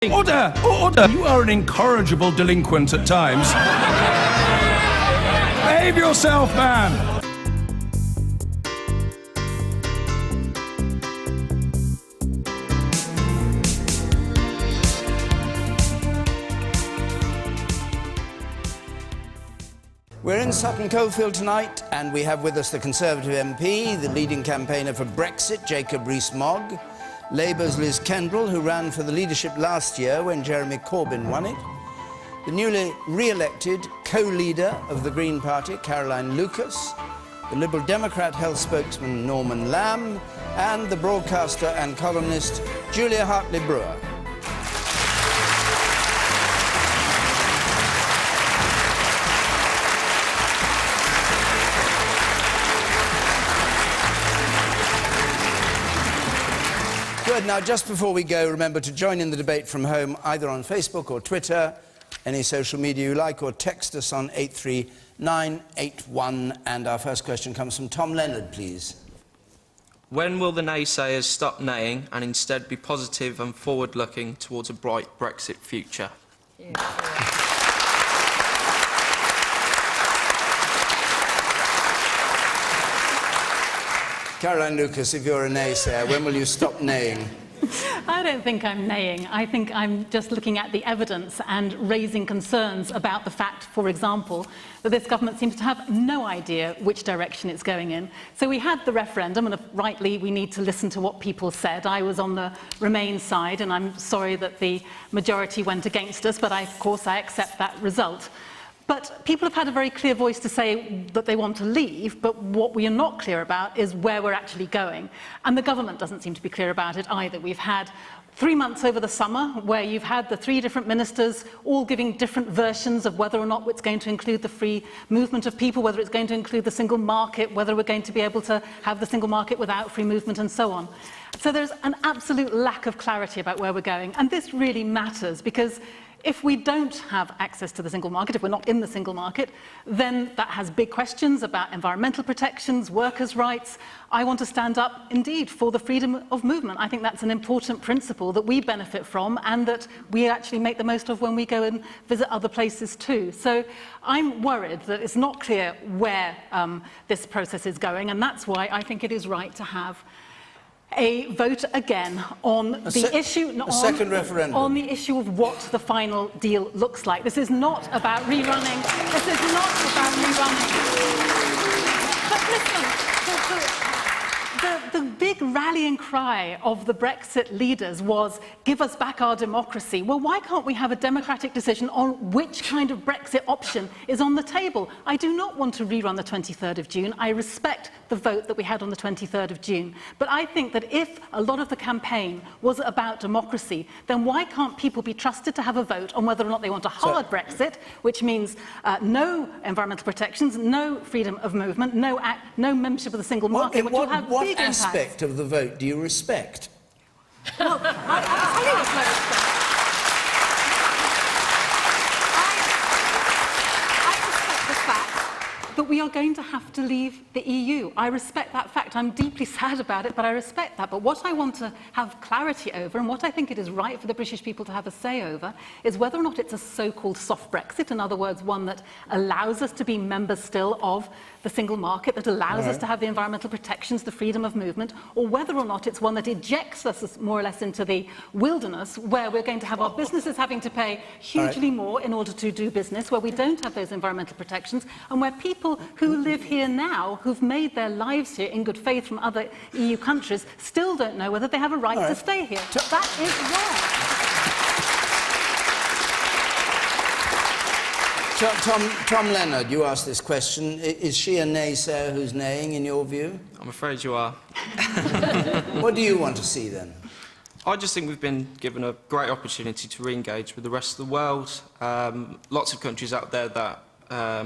Order! Order! You are an incorrigible delinquent at times. Behave yourself, man! We're in Sutton Coldfield tonight, and we have with us the Conservative MP, the leading campaigner for Brexit, Jacob Rees-Mogg, Labour's Liz Kendall, who ran for the leadership last year when Jeremy Corbyn won it, the newly re-elected co-leader of the Green Party, Caroline Lucas, the Liberal Democrat health spokesman Norman Lamb, and the broadcaster and columnist Julia Hartley-Brewer. Good. Now, just before we go, remember to join in the debate from home, either on Facebook or Twitter, any social media you like, or text us on 83981. And our first question comes from Tom Leonard, please. When will the naysayers stop naying and instead be positive and forward-looking towards a bright Brexit future? Yeah. Caroline Lucas, if you're a naysayer, when will you stop naying? I don't think I'm naying. I think I'm just looking at the evidence and raising concerns about the fact, for example, that this government seems to have no idea which direction it's going in. So we had the referendum, and rightly we need to listen to what people said. I was on the Remain side, and I'm sorry that the majority went against us, but of course I accept that result. But people have had a very clear voice to say that they want to leave, but what we are not clear about is where we're actually going. And the government doesn't seem to be clear about it either. We've had 3 months over the summer where you've had the 3 different ministers all giving different versions of whether or not it's going to include the free movement of people, whether it's going to include the single market, whether we're going to be able to have the single market without free movement, and so on. So there's an absolute lack of clarity about where we're going. And this really matters, because if we don't have access to the single market, if we're not in the single market, then that has big questions about environmental protections, workers' rights. I want to stand up, indeed, for the freedom of movement. I think that's an important principle that we benefit from and that we actually make the most of when we go and visit other places too. So I'm worried that it's not clear where this process is going, and that's why I think it is right to have a vote again on the issue, on the issue of what the final deal looks like. This is not about rerunning. This is not about rerunning. But listen, the big rallying cry of the Brexit leaders was, give us back our democracy. Well, why can't we have a democratic decision on which kind of Brexit option is on the table? I do not want to rerun the 23rd of June. I respect the vote that we had on the 23rd of June. But I think that if a lot of the campaign was about democracy, then why can't people be trusted to have a vote on whether or not they want a hard Brexit, which means no environmental protections, no freedom of movement, no membership of the single market, which will have big impacts. What aspect of the vote do you respect? Well, I'll tell you what's my respect. I respect the fact that we are going to have to leave the EU. I respect that fact. I'm deeply sad about it, but I respect that. But what I want to have clarity over, and what I think it is right for the British people to have a say over, is whether or not it's a so-called soft Brexit, in other words, one that allows us to be members still of the single market, that allows us to have the environmental protections, the freedom of movement, or whether or not it's one that ejects us more or less into the wilderness, where we're going to have our businesses having to pay hugely more in order to do business, where we don't have those environmental protections, and where people who live here now, who've made their lives here in good faith from other EU countries, still don't know whether they have a right to stay here. That is wrong. Tom Leonard, you asked this question. Is she a naysayer who's naying, in your view? I'm afraid you are. What do you want to see, then? I just think we've been given a great opportunity to re-engage with the rest of the world. Lots of countries out there that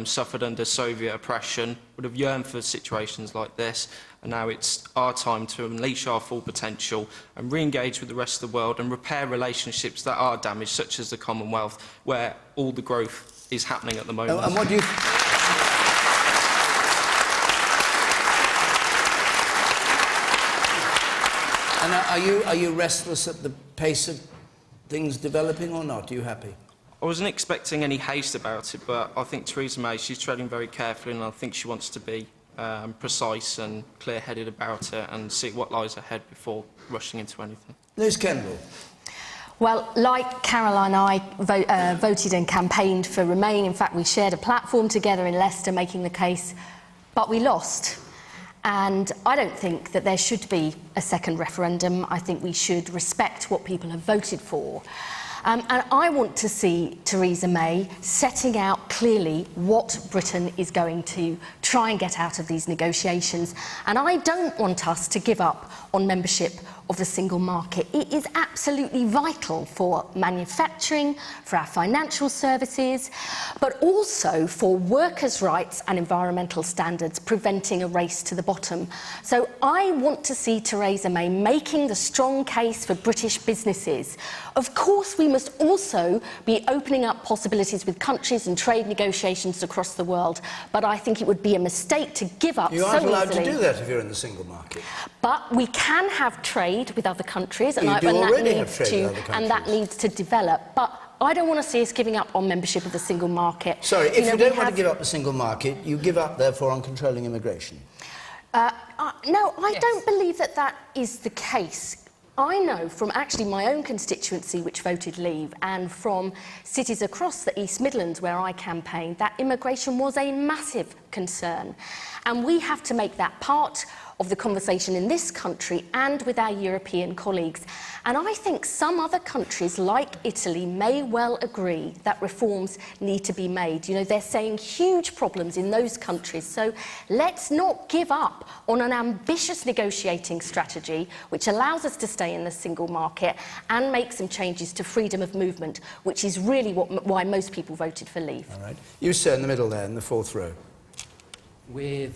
suffered under Soviet oppression would have yearned for situations like this, and now it's our time to unleash our full potential and re-engage with the rest of the world and repair relationships that are damaged, such as the Commonwealth, where all the growth is happening at the moment. And what do you... And are you restless at the pace of Things developing or not? Are you happy? I wasn't expecting any haste about it, but I think Theresa May, she's treading very carefully, and I think she wants to be precise and clear-headed about it and see what lies ahead before rushing into anything. Liz Kendall. Well, like Caroline, I voted and campaigned for Remain. In fact, we shared a platform together in Leicester making the case, but we lost. And I don't think that there should be a second referendum. I think we should respect what people have voted for. And I want to see Theresa May setting out clearly what Britain is going to try and get out of these negotiations. And I don't want us to give up on membership of the single market. It is absolutely vital for manufacturing, for our financial services, but also for workers' rights and environmental standards, preventing a race to the bottom. So I want to see Theresa May making the strong case for British businesses. Of course, we must also be opening up possibilities with countries and trade negotiations across the world, but I think it would be a mistake to give up so easily. You aren't allowed to do that if you're in the single market. But we can have trade with other countries, and, that needs to develop. But I don't want to see us giving up on membership of the single market. Sorry, if you don't want to give up the single market, you give up, therefore, on controlling immigration. No, I don't believe that that is the case. I know from actually my own constituency, which voted Leave, and from cities across the East Midlands where I campaigned, that immigration was a massive concern. And we have to make that part of the conversation in this country and with our European colleagues. And I think some other countries, like Italy, may well agree that reforms need to be made. You know, they're saying huge problems in those countries. So let's not give up on an ambitious negotiating strategy which allows us to stay in the single market and make some changes to freedom of movement, which is really why most people voted for Leave. All right. You, sir, in the middle there, in the fourth row. We're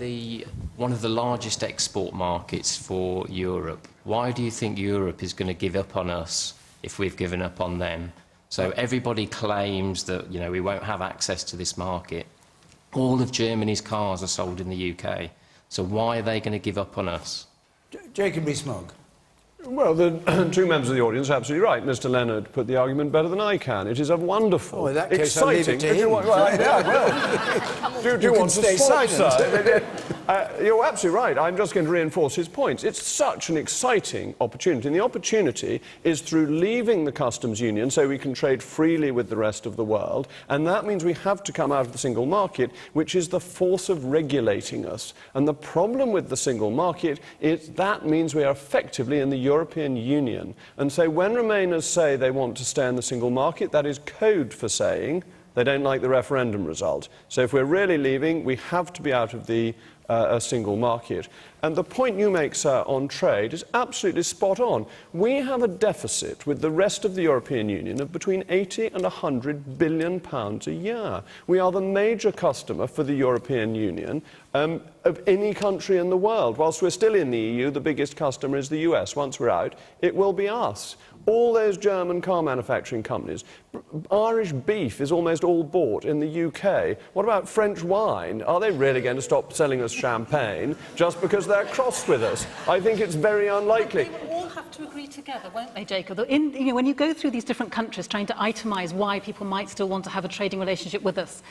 one of the largest export markets for Europe. Why do you think Europe is going to give up on us if we've given up on them? So everybody claims that, you know, we won't have access to this market. All of Germany's cars are sold in the UK. So why are they going to give up on us? Jacob Rees-Mogg. Well, the two members of the audience are absolutely right. Mr. Leonard put the argument better than I can. It is a wonderful, in that case, exciting... I'll leave it to him. Do you want to stay swap, silent. sir? You're absolutely right. I'm just going to reinforce his points. It's such an exciting opportunity, and the opportunity is through leaving the customs union so we can trade freely with the rest of the world, and that means we have to come out of the single market, which is the force of regulating us. And the problem with the single market is that means we are effectively in the European Union. And so when Remainers say they want to stay in the single market, that is code for saying they don't like the referendum result. So if we're really leaving, we have to be out of the single market. And the point you make, sir, on trade is absolutely spot on. We have a deficit with the rest of the European Union of between 80 and 100 billion pounds a year. We are the major customer for the European Union of any country in the world. Whilst we're still in the EU, the biggest customer is the US. Once we're out, it will be us. All those German car manufacturing companies. Irish beef is almost all bought in the UK. What about French wine? Are they really going to stop selling us champagne just because they're cross with us? I think it's very unlikely. They will all have to agree together, won't they, Jacob? When you go through these different countries trying to itemise why people might still want to have a trading relationship with us,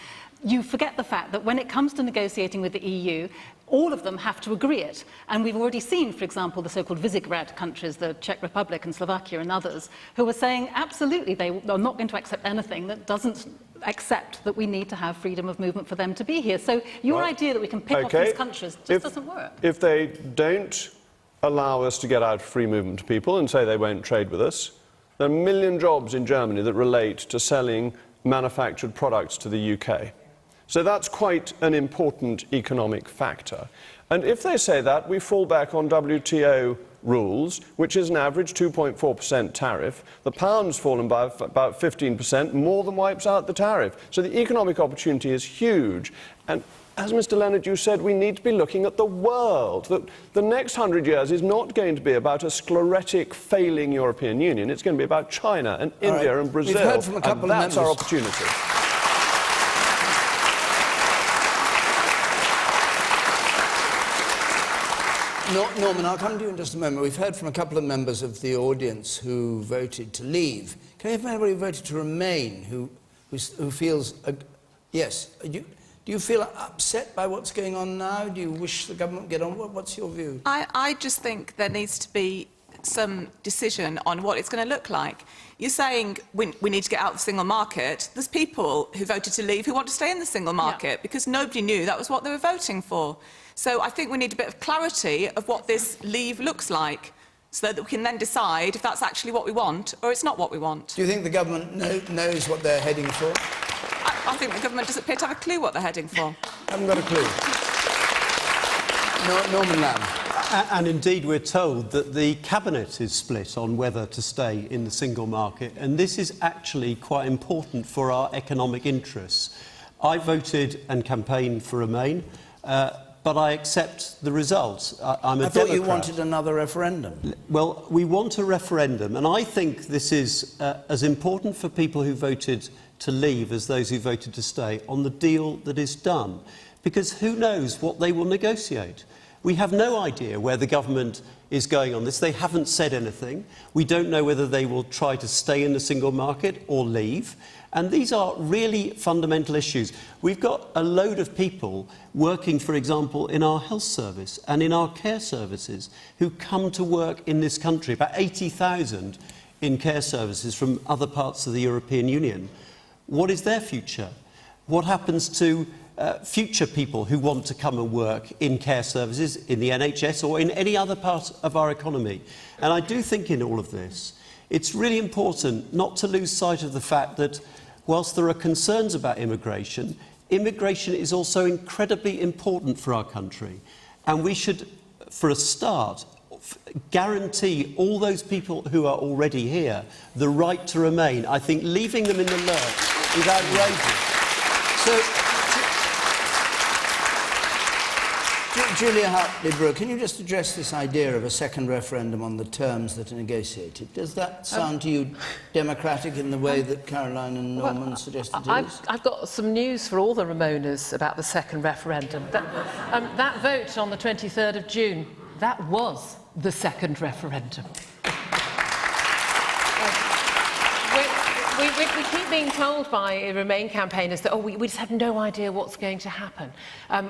you forget the fact that when it comes to negotiating with the EU, all of them have to agree it. And we've already seen, for example, the so-called Visegrad countries, the Czech Republic and Slovakia and others, who are saying absolutely they are not going to accept anything that doesn't accept that we need to have freedom of movement for them to be here. So your idea that we can pick off these countries just doesn't work. If they don't allow us to get out free movement to people and say they won't trade with us, there are 1 million jobs in Germany that relate to selling manufactured products to the UK. So that's quite an important economic factor. And if they say that, we fall back on WTO rules, which is an average 2.4% tariff. The pound's fallen by about 15%, more than wipes out the tariff. So the economic opportunity is huge. And as Mr. Leonard, you said, we need to be looking at the world. The next 100 years is not going to be about a sclerotic, failing European Union. It's going to be about China and India and Brazil. We've heard from a couple and that's our opportunity. Norman, I'll come to you in just a moment. We've heard from a couple of members of the audience who voted to leave. Can we have anybody who voted to remain, who feels... yes. Do you feel upset by what's going on now? Do you wish the government would get on? What's your view? I just think there needs to be some decision on what it's going to look like. You're saying we need to get out of the single market. There's people who voted to leave who want to stay in the single market because nobody knew that was what they were voting for. So I think we need a bit of clarity of what this leave looks like so that we can then decide if that's actually what we want or it's not what we want. Do you think the government knows what they're heading for? I think the government doesn't appear to have a clue what they're heading for. Haven't got a clue. Norman Lamb. And indeed, we're told that the Cabinet is split on whether to stay in the single market, and this is actually quite important for our economic interests. I voted and campaigned for Remain, but I accept the results. I'm a Democrat. I thought you wanted another referendum. Well, we want a referendum, and I think this is as important for people who voted to leave as those who voted to stay on the deal that is done, because who knows what they will negotiate. We have no idea where the government is going on this. They haven't said anything. We don't know whether they will try to stay in the single market or leave. And these are really fundamental issues. We've got a load of people working, for example, in our health service and in our care services who come to work in this country, about 80,000 in care services from other parts of the European Union. What is their future? What happens to future people who want to come and work in care services, in the NHS or in any other part of our economy? And I do think in all of this, it's really important not to lose sight of the fact that whilst there are concerns about immigration, immigration is also incredibly important for our country. And we should, for a start, guarantee all those people who are already here the right to remain. I think leaving them in the lurch is outrageous. So, Julia Hartley-Brewer, can you just address this idea of a second referendum on the terms that are negotiated? Does that sound to you democratic in the way that Caroline and Norman suggested it is? I've got some news for all the Remoaners about the second referendum. That vote on the 23rd of June, that was the second referendum. We keep being told by Remain campaigners that, we just have no idea what's going to happen. We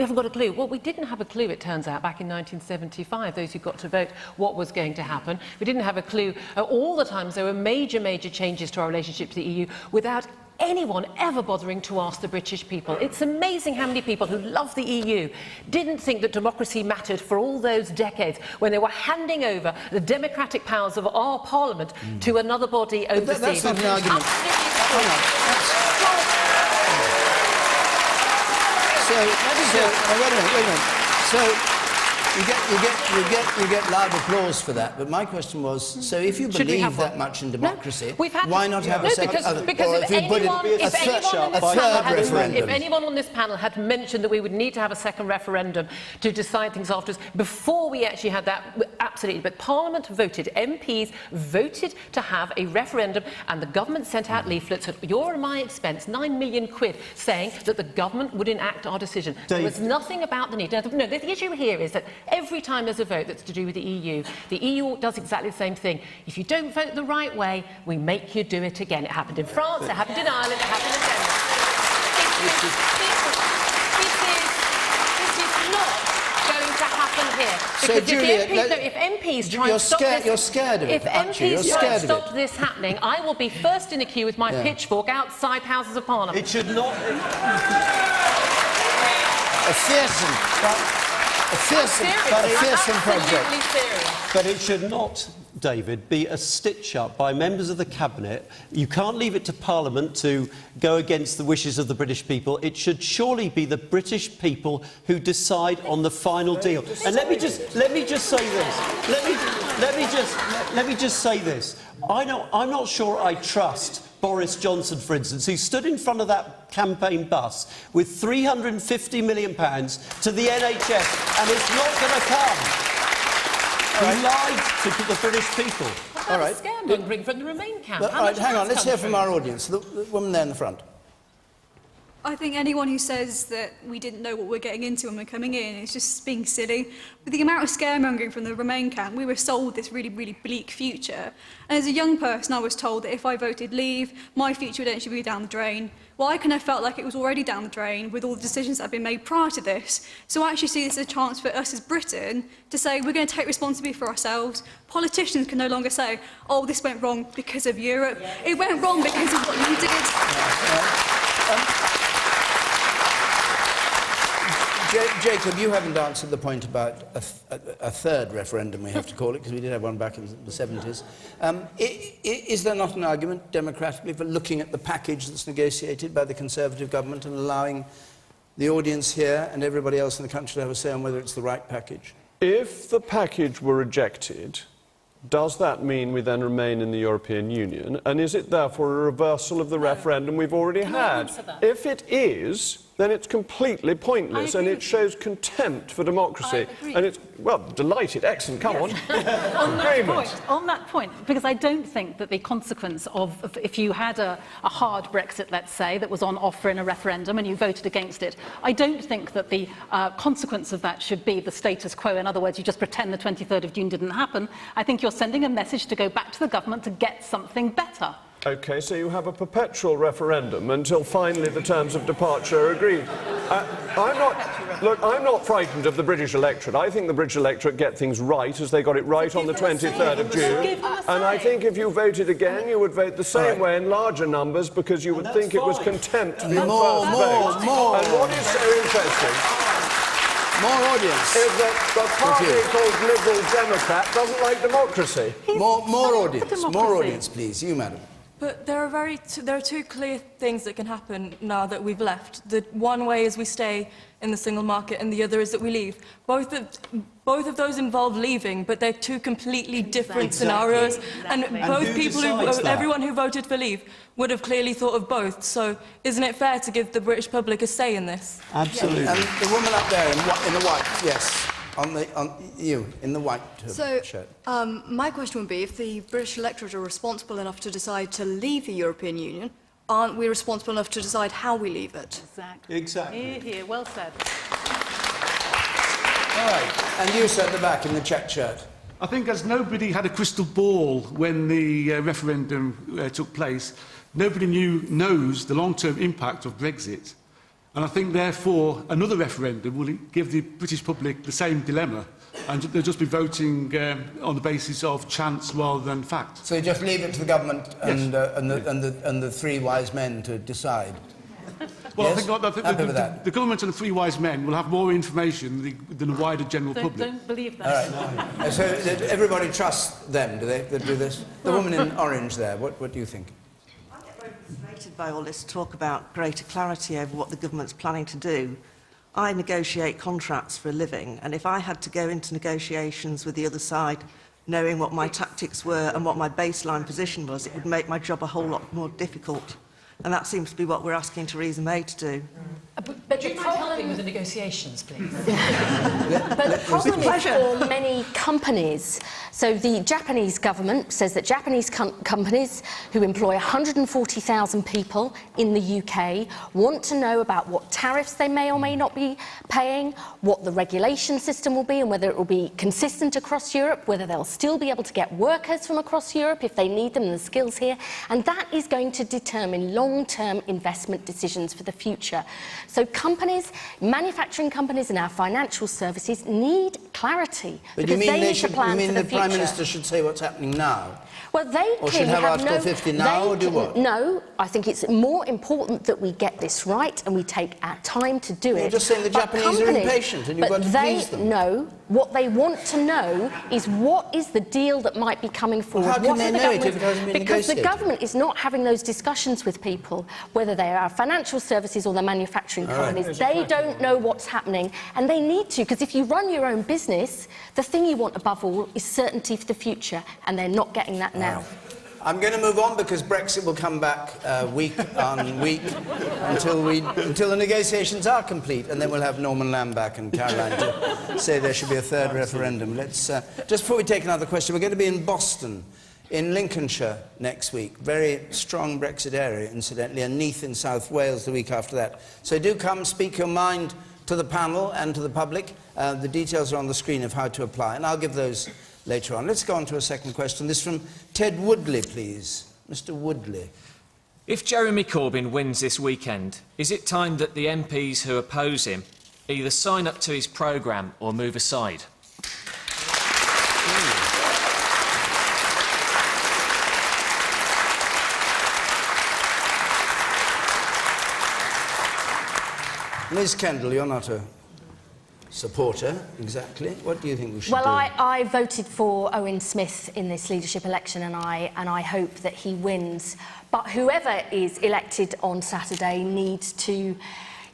haven't got a clue. Well, we didn't have a clue, it turns out, back in 1975, those who got to vote, what was going to happen. We didn't have a clue all the times there were major changes to our relationship to the EU without anyone ever bothering to ask the British people. It's amazing how many people who love the EU didn't think that democracy mattered for all those decades when they were handing over the democratic powers of our parliament to another body overseas. That's not an argument. Wait a minute. So you get loud applause for that, but my question was, so if you believe that much in democracy, why not have a second? Because if anyone on this panel had mentioned that we would need to have a second referendum to decide things afterwards, before we actually had that, absolutely. But Parliament voted, MPs voted to have a referendum, and the government sent out leaflets at your and my expense, £9 million, saying that the government would enact our decision. There was nothing about the need. No, the issue here is that every time there's a vote that's to do with the EU does exactly the same thing. If you don't vote the right way, we make you do it again. It happened in France, it happened in Ireland, it happened in Denmark. This is not going to happen here. So, Julia, if MPs try and stop this... You're scared of it, If MPs try and stop this happening, I will be first in the queue with my pitchfork outside Houses of Parliament. It should not... A fearsome project. But it should not, David, be a stitch-up by members of the Cabinet. You can't leave it to Parliament to go against the wishes of the British people. It should surely be the British people who decide on the final deal. And let me just say this. Let me just say this. I'm not sure I trust Boris Johnson, for instance, who stood in front of that campaign bus with £350 million to the NHS, and it's not going to come. He lied to the British people. All right. Scaremongering from the Remain camp. All right, hang on. Let's hear from our audience. The woman there in the front. I think anyone who says that we didn't know what we're getting into when we're coming in is just being silly. With the amount of scaremongering from the Remain camp, we were sold this really, really bleak future. And as a young person, I was told that if I voted Leave, my future would eventually be down the drain. Well, I kind of felt like it was already down the drain with all the decisions that have been made prior to this. So I actually see this as a chance for us as Britain to say we're going to take responsibility for ourselves. Politicians can no longer say, oh, this went wrong because of Europe. It went wrong because of what you did. Jacob, you haven't answered the point about a third referendum, we have to call it, because we did have one back in the 70s. Is there not an argument, democratically, for looking at the package that's negotiated by the Conservative government and allowing the audience here and everybody else in the country to have a say on whether it's the right package? If the package were rejected, does that mean we then remain in the European Union? And is it therefore a reversal of the referendum we've already had? If it is, then it's completely pointless and it shows contempt for democracy. And it's, well, delighted, excellent, come on. On that point, because I don't think that the consequence of if you had a hard Brexit, let's say, that was on offer in a referendum and you voted against it, I don't think that the consequence of that should be the status quo. In other words, you just pretend the 23rd of June didn't happen. I think you're sending a message to go back to the government to get something better. OK, so you have a perpetual referendum until finally the terms of departure are agreed. I'm not frightened of the British electorate. I think the British electorate get things right, as they got it right on the 23rd of June. And I think if you voted again, you would vote the same way in larger numbers, because you would think it was contempt for your first vote. And what is so interesting... More audience. Is that the party called Liberal Democrat doesn't like democracy. More audience. More audience, please. You, madam. But there are two clear things that can happen now that we've left. The one way is we stay in the single market, and the other is that we leave. Both of those involve leaving, but they're two completely different scenarios. And both people everyone who voted for leave would have clearly thought of both. So isn't it fair to give the British public a say in this? Absolutely. And the woman up there in the white, yes. You, in the white shirt. My question would be, if the British electorate are responsible enough to decide to leave the European Union, aren't we responsible enough to decide how we leave it? Exactly. Here, here. Well said. All right. And you, sir, at the back, in the checked shirt. I think as nobody had a crystal ball when the referendum took place, nobody knows the long-term impact of Brexit. And I think, therefore, another referendum will give the British public the same dilemma, and they'll just be voting on the basis of chance rather than fact. So you just leave it to the government and, and the three wise men to decide? Well, yes? I think the government and the three wise men will have more information than the wider general public. Don't believe that. All right. So everybody trusts them, do they, that do this? The woman in orange there, what do you think? Frustrated by all this talk about greater clarity over what the government's planning to do. I negotiate contracts for a living, and if I had to go into negotiations with the other side knowing what my tactics were and what my baseline position was, it would make my job a whole lot more difficult. And that seems to be what we're asking Theresa May to do. But do you mind helping with the negotiations, please? But the problem is for many companies. So the Japanese government says that Japanese companies who employ 140,000 people in the UK want to know about what tariffs they may or may not be paying, what the regulation system will be, and whether it will be consistent across Europe, whether they'll still be able to get workers from across Europe if they need them and the skills here. And that is going to determine long-term investment decisions for the future. So companies, manufacturing companies and our financial services need clarity. But because they need to plan for the future. Prime Minister should say what's happening now? Well, they or should have Article 50 now, or do what? No, I think it's more important that we get this right and we take our time to do it. You're just saying the Japanese are impatient and you've got to please them. No, what they want to know is what is the deal that might be coming forward. Well, how can they know it if it hasn't been because negotiated? The government is not having those discussions with people, whether they are financial services or the manufacturing companies. They don't know what's happening, and they need to, because if you run your own business, the thing you want above all is certainty for the future, and they're not getting that now. I'm going to move on because Brexit will come back week on week until the negotiations are complete, and then we'll have Norman Lamb back and Caroline to say there should be a third referendum. Let's just before we take another question, we're going to be in Boston in Lincolnshire next week. Very strong Brexit area, incidentally, and Neath in South Wales the week after that. So do come, speak your mind to the panel and to the public. The details are on the screen of how to apply, and I'll give those later on. Let's go on to a second question. This from Ted Woodley, please. Mr. Woodley. If Jeremy Corbyn wins this weekend, is it time that the MPs who oppose him either sign up to his programme or move aside? Ms Kendall, you're not a supporter, exactly. What do you think we should do? Well, I voted for Owen Smith in this leadership election, and I hope that he wins. But whoever is elected on Saturday needs to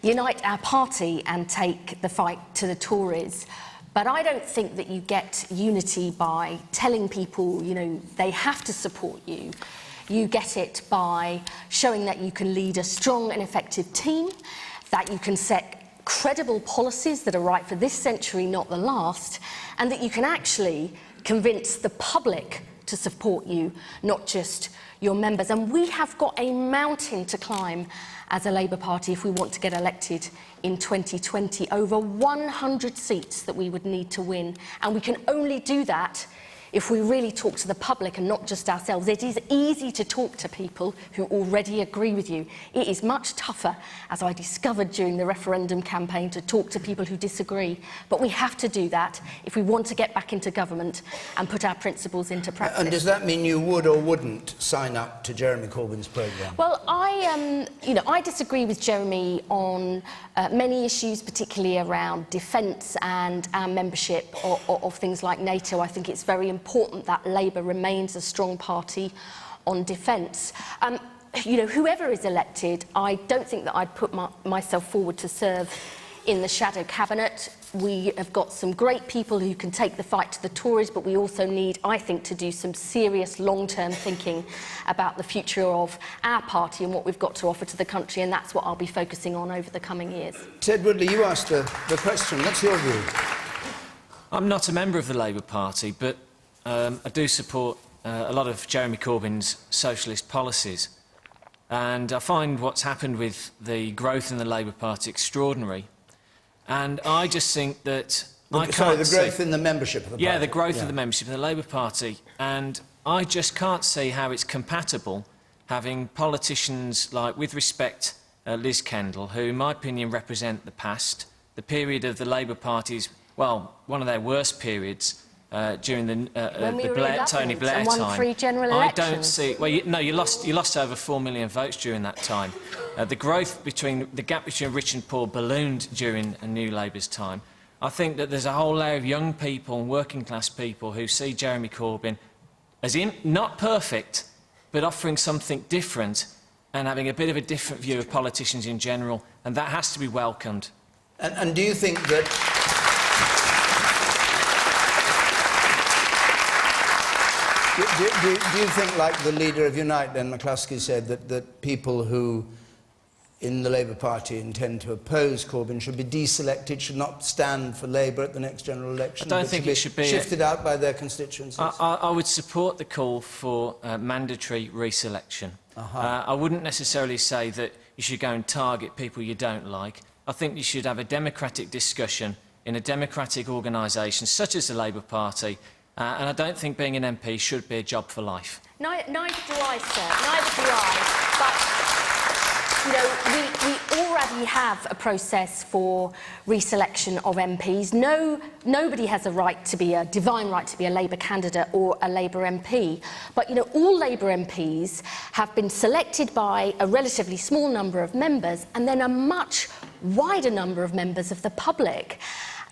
unite our party and take the fight to the Tories. But I don't think that you get unity by telling people, you know, they have to support you. You get it by showing that you can lead a strong and effective team, that you can set credible policies that are right for this century, not the last, and that you can actually convince the public to support you, not just your members. And we have got a mountain to climb as a Labour Party if we want to get elected in 2020. Over 100 seats that we would need to win, and we can only do that if we really talk to the public and not just ourselves. It is easy to talk to people who already agree with you. It is much tougher, as I discovered during the referendum campaign, to talk to people who disagree. But we have to do that if we want to get back into government and put our principles into practice. And does that mean you would or wouldn't sign up to Jeremy Corbyn's programme? Well, I disagree with Jeremy on many issues, particularly around defence and our membership of things like NATO. I think it's very important that Labour remains a strong party on defence. Whoever is elected, I don't think that I'd put myself forward to serve in the shadow cabinet. We have got some great people who can take the fight to the Tories, but we also need, I think, to do some serious long-term thinking about the future of our party and what we've got to offer to the country, and that's what I'll be focusing on over the coming years. Ted Woodley, you asked the question. What's your view? I'm not a member of the Labour Party, but I do support a lot of Jeremy Corbyn's socialist policies. And I find what's happened with the growth in the Labour Party extraordinary. And I just think that the growth in the membership of the party. Yeah, the growth of the membership of the Labour Party. And I just can't see how it's compatible having politicians like, with respect, Liz Kendall, who, in my opinion, represent the past, the period of the Labour Party's, well, one of their worst periods during the Tony Blair time. Won 3 general elections. I don't see. Well, you lost over 4 million votes during that time. The gap between rich and poor ballooned during New Labour's time. I think that there's a whole layer of young people and working class people who see Jeremy Corbyn as not perfect, but offering something different and having a bit of a different view of politicians in general, and that has to be welcomed. And do you think that do you think, like the leader of Unite, Len McCluskey, said, that people who in the Labour Party intend to oppose Corbyn should be deselected, should not stand for Labour at the next general election? I don't think it should be shifted out by their constituencies. I would support the call for mandatory reselection. I wouldn't necessarily say that you should go and target people you don't like. I think you should have a democratic discussion in a democratic organisation such as the Labour Party, and I don't think being an MP should be a job for life. Neither do I, sir. Neither do I. But, we already have a process for reselection of MPs. Nobody has a divine right to be a Labour candidate or a Labour MP. But, all Labour MPs have been selected by a relatively small number of members and then a much wider number of members of the public.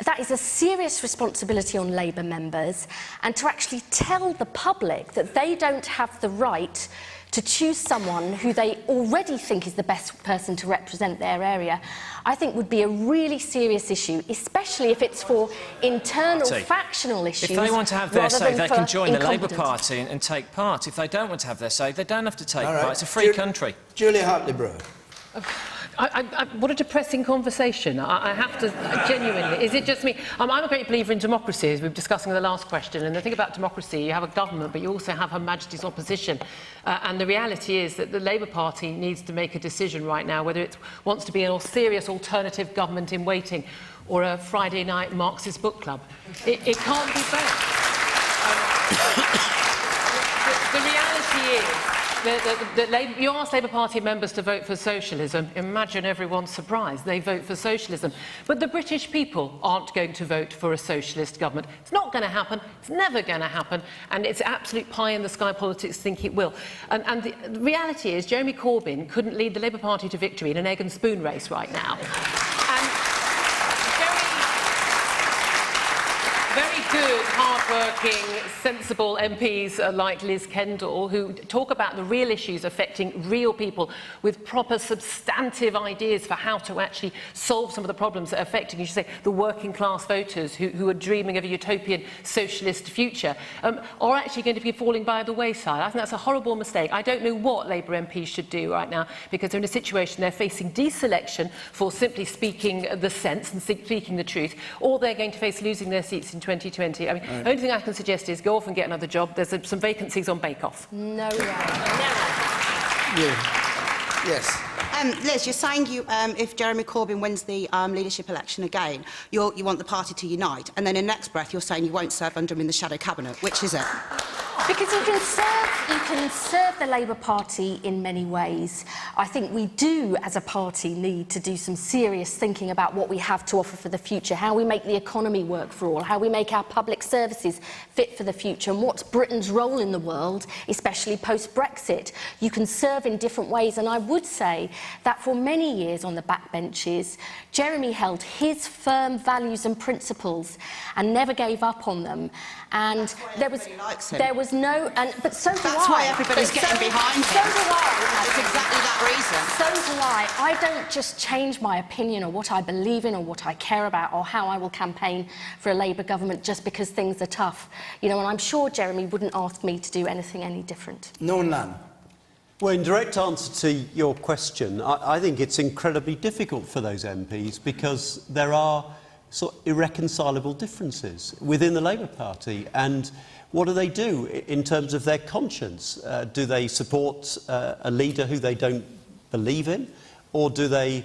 That is a serious responsibility on Labour members, and to actually tell the public that they don't have the right to choose someone who they already think is the best person to represent their area, I think would be a really serious issue, especially if it's for internal factional issues. If they want to have their say, they can join the Labour incompetence. Party and take part. If they don't want to have their say, they don't have to take part. It's a free country. Julia Hartley-Brewer. What a depressing conversation. I have to, genuinely, is it just me? I'm a great believer in democracy, as we were discussing in the last question, and the thing about democracy, you have a government, but you also have Her Majesty's opposition. And the reality is that the Labour Party needs to make a decision right now, whether it wants to be a serious alternative government in waiting or a Friday night Marxist book club. It can't be both. The reality is that you ask Labour Party members to vote for socialism. Imagine everyone's surprise. They vote for socialism. But the British people aren't going to vote for a socialist government. It's not going to happen. It's never going to happen. And it's absolute pie-in-the-sky politics to think it will. And the reality is Jeremy Corbyn couldn't lead the Labour Party to victory in an egg and spoon race right now. Very good, hard-working, sensible MPs like Liz Kendall, who talk about the real issues affecting real people with proper substantive ideas for how to actually solve some of the problems that are affecting, you should say, the working-class voters who are dreaming of a utopian socialist future, are actually going to be falling by the wayside. I think that's a horrible mistake. I don't know what Labour MPs should do right now, because they're in a situation they're facing deselection for simply speaking the sense and speaking the truth, or they're going to face losing their seats in 2020. I mean, the only thing I can suggest is go off and get another job. There's some vacancies on Bake Off. No way. Yes. Liz, you're saying if Jeremy Corbyn wins the leadership election again, you want the party to unite, and then in the next breath you're saying you won't serve under him in the shadow cabinet. Which is it? Because you can serve the Labour Party in many ways. I think we do, as a party, need to do some serious thinking about what we have to offer for the future, how we make the economy work for all, how we make our public services fit for the future, and what's Britain's role in the world, especially post-Brexit. You can serve in different ways, and I would say that for many years on the backbenches, Jeremy held his firm values and principles and never gave up on them. And there was no, but so do I. That's why everybody's getting behind him. So do I. It's exactly that reason. So do I. I don't just change my opinion or what I believe in or what I care about or how I will campaign for a Labour government just because things are tough. You know, and I'm sure Jeremy wouldn't ask me to do anything any different. No, none. Well, in direct answer to your question, I think it's incredibly difficult for those MPs because there are sort of irreconcilable differences within the Labour Party. And what do they do in terms of their conscience? Do they support a leader who they don't believe in? Or do they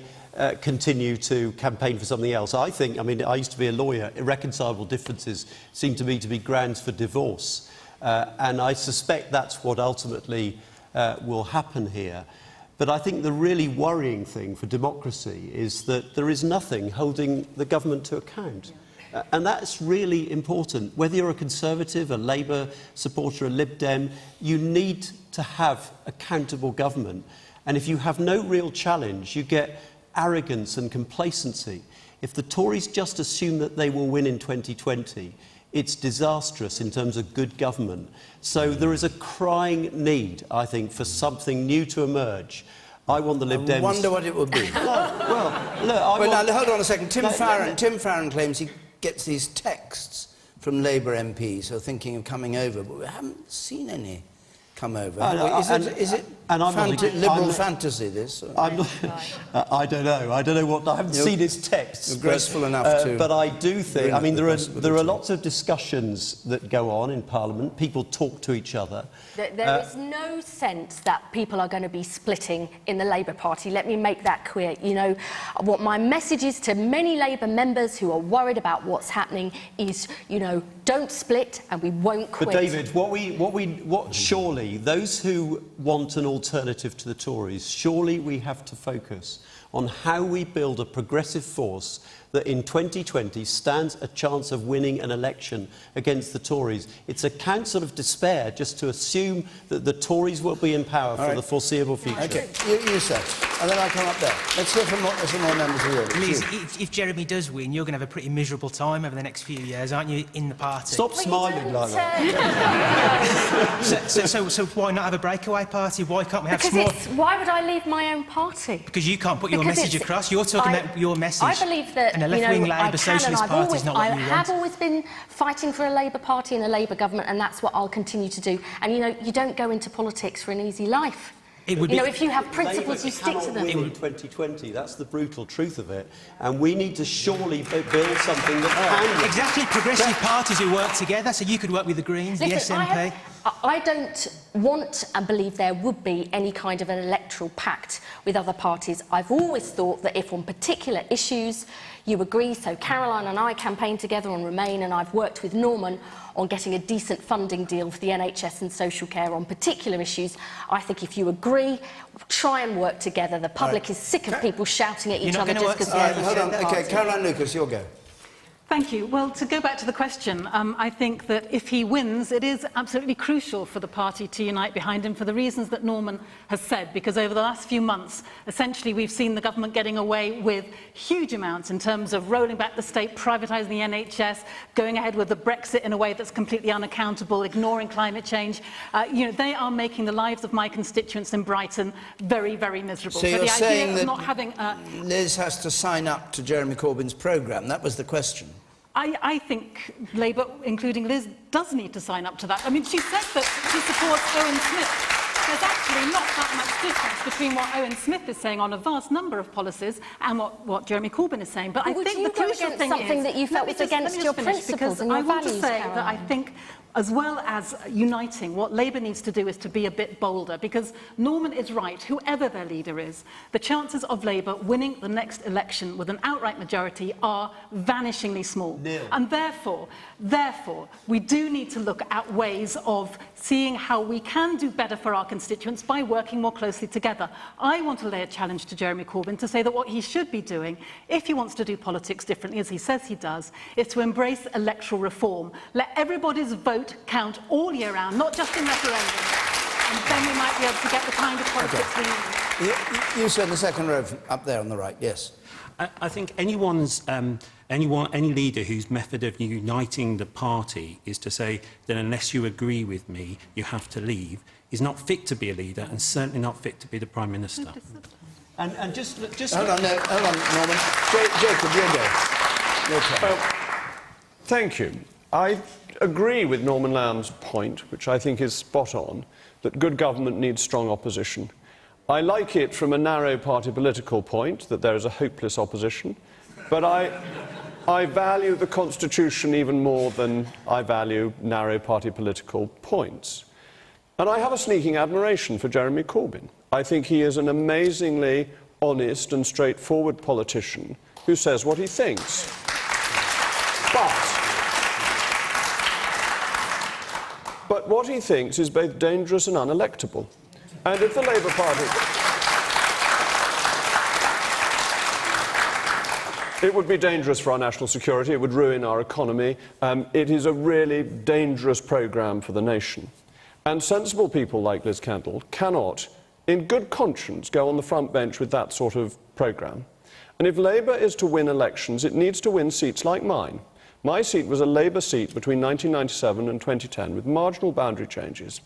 continue to campaign for something else? I think, I mean, I used to be a lawyer. Irreconcilable differences seem to me to be grounds for divorce. And I suspect that's what ultimately will happen here. But I think the really worrying thing for democracy is that there is nothing holding the government to account. And that's really important. Whether you're a Conservative, a Labour supporter, a Lib Dem, you need to have accountable government. And if you have no real challenge, you get arrogance and complacency. If the Tories just assume that they will win in 2020, it's disastrous in terms of good government. So there is a crying need, I think, for something new to emerge. I want the Lib Dems... I wonder what it would be. Now, hold on a second. Tim Farron claims he gets these texts from Labour MPs who are thinking of coming over, but we haven't seen any come over. Is it liberal fantasy, this? I don't know. I don't know what... I haven't seen his texts. You're graceful enough to... But I do think... I mean, there are lots of discussions that go on in Parliament. People talk to each other. There is no sense that people are going to be splitting in the Labour Party. Let me make that clear. You know, what my message is to many Labour members who are worried about what's happening is, you know, don't split and we won't quit. But David, surely those who want an alternative to the Tories, surely we have to focus on how we build a progressive force that in 2020 stands a chance of winning an election against the Tories. It's a counsel of despair just to assume that the Tories will be in power for the foreseeable future. OK, you said. And then I'll come up there. Let's hear from some more members of the room. Liz, if Jeremy does win, you're going to have a pretty miserable time over the next few years, aren't you, in the party? Stop smiling like that. So why not have a breakaway party? Why can't we have small... Why would I leave my own party? Because you can't put your message across. You're talking about your message. I believe that, a left-wing Labour Socialist Party is not what you want. I have always been fighting for a Labour Party and a Labour government, and that's what I'll continue to do. And, you know, you don't go into politics for an easy life. It would You know, if you have principles, you stick to them. In 2020, that's the brutal truth of it. And we need to surely build something that can... Exactly, progressive parties who work together, so you could work with the Greens, Listen, the SNP. I don't want and believe there would be any kind of an electoral pact with other parties. I've always thought that if on particular issues you agree, so Caroline and I campaigned together on Remain, and I've worked with Norman on getting a decent funding deal for the NHS and social care on particular issues. I think if you agree, try and work together. The public is sick of people shouting at each other just because they're hold on. OK, Caroline Lucas, your go. Thank you. Well, to go back to the question, I think that if he wins, it is absolutely crucial for the party to unite behind him for the reasons that Norman has said, because over the last few months, essentially, we've seen the government getting away with huge amounts in terms of rolling back the state, privatising the NHS, going ahead with the Brexit in a way that's completely unaccountable, ignoring climate change. You know, they are making the lives of my constituents in Brighton very, very miserable. So you're the saying idea that of not having Liz has to sign up to Jeremy Corbyn's programme? That was the question. I think Labour, including Liz, does need to sign up to that. I mean, she said that she supports Owen Smith. There's actually not that much difference between what Owen Smith is saying on a vast number of policies and what Jeremy Corbyn is saying. But I think the crucial thing something is, that you felt was against your principles and your values, I want to say Caroline. that I think, as well as uniting, what Labour needs to do is to be a bit bolder, because Norman is right, whoever their leader is, the chances of Labour winning the next election with an outright majority are vanishingly small. Nil. And therefore, we do need to look at ways of seeing how we can do better for our constituents by working more closely together. I want to lay a challenge to Jeremy Corbyn to say that what he should be doing, if he wants to do politics differently, as he says he does, is to embrace electoral reform. Let everybody's vote count all year round, not just in referendums, and then we might be able to get the kind of politics we need. You said the second row up there on the right, yes. I think any leader whose method of uniting the party is to say that unless you agree with me, you have to leave, is not fit to be a leader and certainly not fit to be the Prime Minister. And just hold on, Norman. Jacob, your turn. Thank you. I agree with Norman Lamb's point, which I think is spot on, that good government needs strong opposition. I like it from a narrow party political point, that there is a hopeless opposition, but I value the Constitution even more than I value narrow party political points. And I have a sneaking admiration for Jeremy Corbyn. I think he is an amazingly honest and straightforward politician who says what he thinks. But what he thinks is both dangerous and unelectable. And if the Labour Party... It would be dangerous for our national security, it would ruin our economy. It is a really dangerous programme for the nation. And sensible people like Liz Kendall cannot, in good conscience, go on the front bench with that sort of programme. And if Labour is to win elections, it needs to win seats like mine. My seat was a Labour seat between 1997 and 2010, with marginal boundary changes.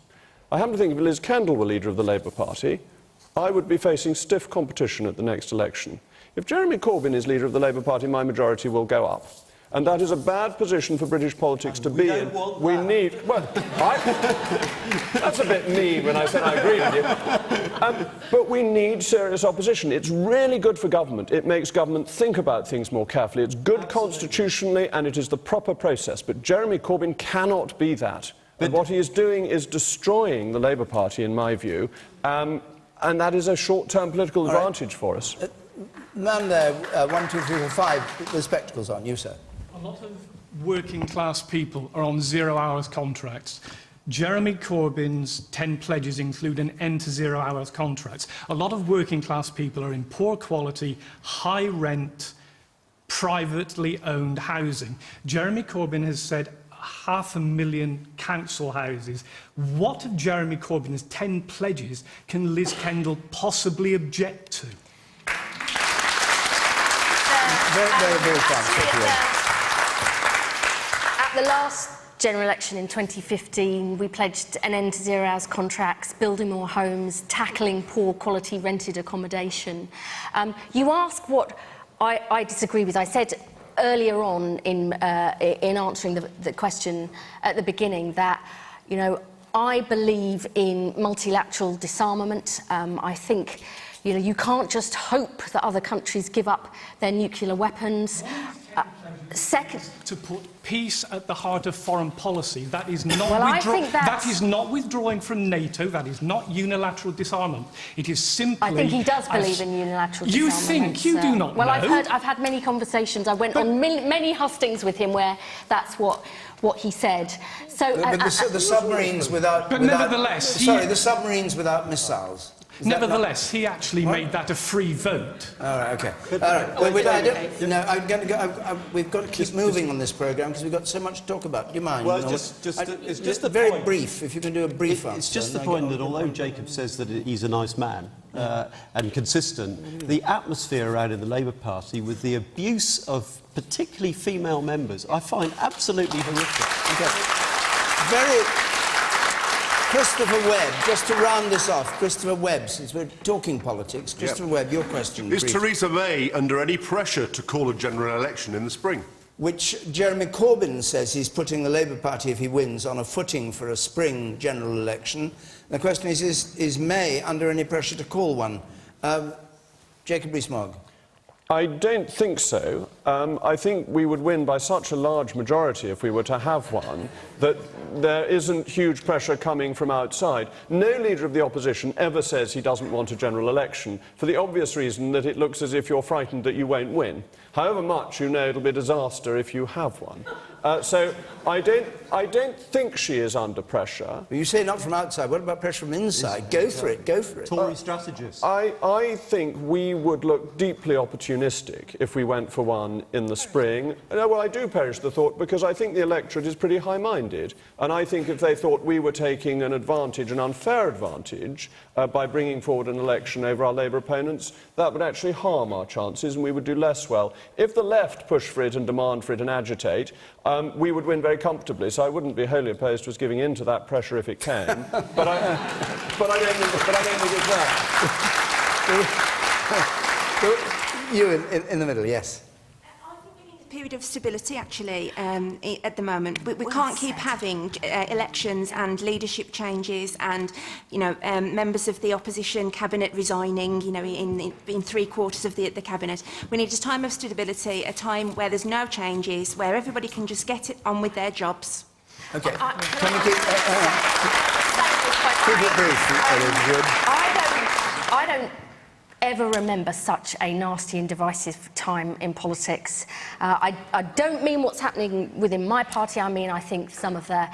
I happen to think if Liz Kendall were leader of the Labour Party, I would be facing stiff competition at the next election. If Jeremy Corbyn is leader of the Labour Party, my majority will go up. And that is a bad position for British politics to be in. We need... Well, that's a bit mean when I said I agree with you. But we need serious opposition. It's really good for government. It makes government think about things more carefully. It's good constitutionally, and it is the proper process. But Jeremy Corbyn cannot be that. And what he is doing is destroying the Labour Party, in my view, and that is a short-term political advantage for us. Man there, 1, 2, 3, 4, 5, with spectacles on. You, sir. A lot of working class people are on 0 hours contracts. Jeremy Corbyn's 10 pledges include an end to 0 hours contracts. A lot of working class people are in poor quality, high rent, privately owned housing. Jeremy Corbyn has said 500,000 council houses. What of Jeremy Corbyn's 10 pledges can Liz Kendall possibly object to? Very fast. At the last general election in 2015, we pledged an end to 0 hours contracts, building more homes, tackling poor quality rented accommodation. You ask what I disagree with. I said earlier on in answering the question at the beginning that, you know, I believe in multilateral disarmament. I think, you know, you can't just hope that other countries give up their nuclear weapons. Second, to put peace at the heart of foreign policy. That is not that is not withdrawing from NATO. That is not unilateral disarmament. It is simply. I think he does believe in unilateral disarmament. You think? You do not well, know. I've had many conversations. I went on many hustings with him where that's what he said. So, but the submarines without. Nevertheless, the submarines without missiles. Nevertheless, he actually made that a free vote. All right, OK. All right. Well, I'm going to go. We've got to keep moving on this programme because we've got so much to talk about. Do you mind? Well, it's just the very point. brief. If you can do a brief answer. It's just the point that although Jacob says that he's a nice man and consistent, the atmosphere around in the Labour Party with the abuse of particularly female members, I find absolutely horrific. Okay. Very. Christopher Webb, just to round this off, Christopher Webb, since we're talking politics, Christopher Webb, your question. Is brief. Theresa May under any pressure to call a general election in the spring? Which Jeremy Corbyn says he's putting the Labour Party, if he wins, on a footing for a spring general election. The question is May under any pressure to call one? Jacob Rees-Mogg. I don't think so. I think we would win by such a large majority if we were to have one that there isn't huge pressure coming from outside. No leader of the opposition ever says he doesn't want a general election, for the obvious reason that it looks as if you're frightened that you won't win. However much you know it'll be a disaster if you have one. So I don't think she is under pressure. But you say not from outside. What about pressure from inside? Go for it. Go for it. Tory strategist. I think we would look deeply opportunistic if we went for one in the spring. Well, I do perish the thought because I think the electorate is pretty high-minded, and I think if they thought we were taking an advantage, an unfair advantage, by bringing forward an election over our Labour opponents, that would actually harm our chances and we would do less well. If the left push for it and demand for it and agitate, we would win very comfortably, so I wouldn't be wholly opposed to us giving in to that pressure if it came. but I don't think it's that. You in the middle, yes. Period of stability, actually, at the moment. We can't keep having elections and leadership changes and, you know, members of the opposition cabinet resigning, you know, in three-quarters of the cabinet. We need a time of stability, a time where there's no changes, where everybody can just get it on with their jobs. OK. Can we keep it brief, I don't ever remember such a nasty and divisive time in politics. I don't mean what's happening within my party. I mean, I think some of the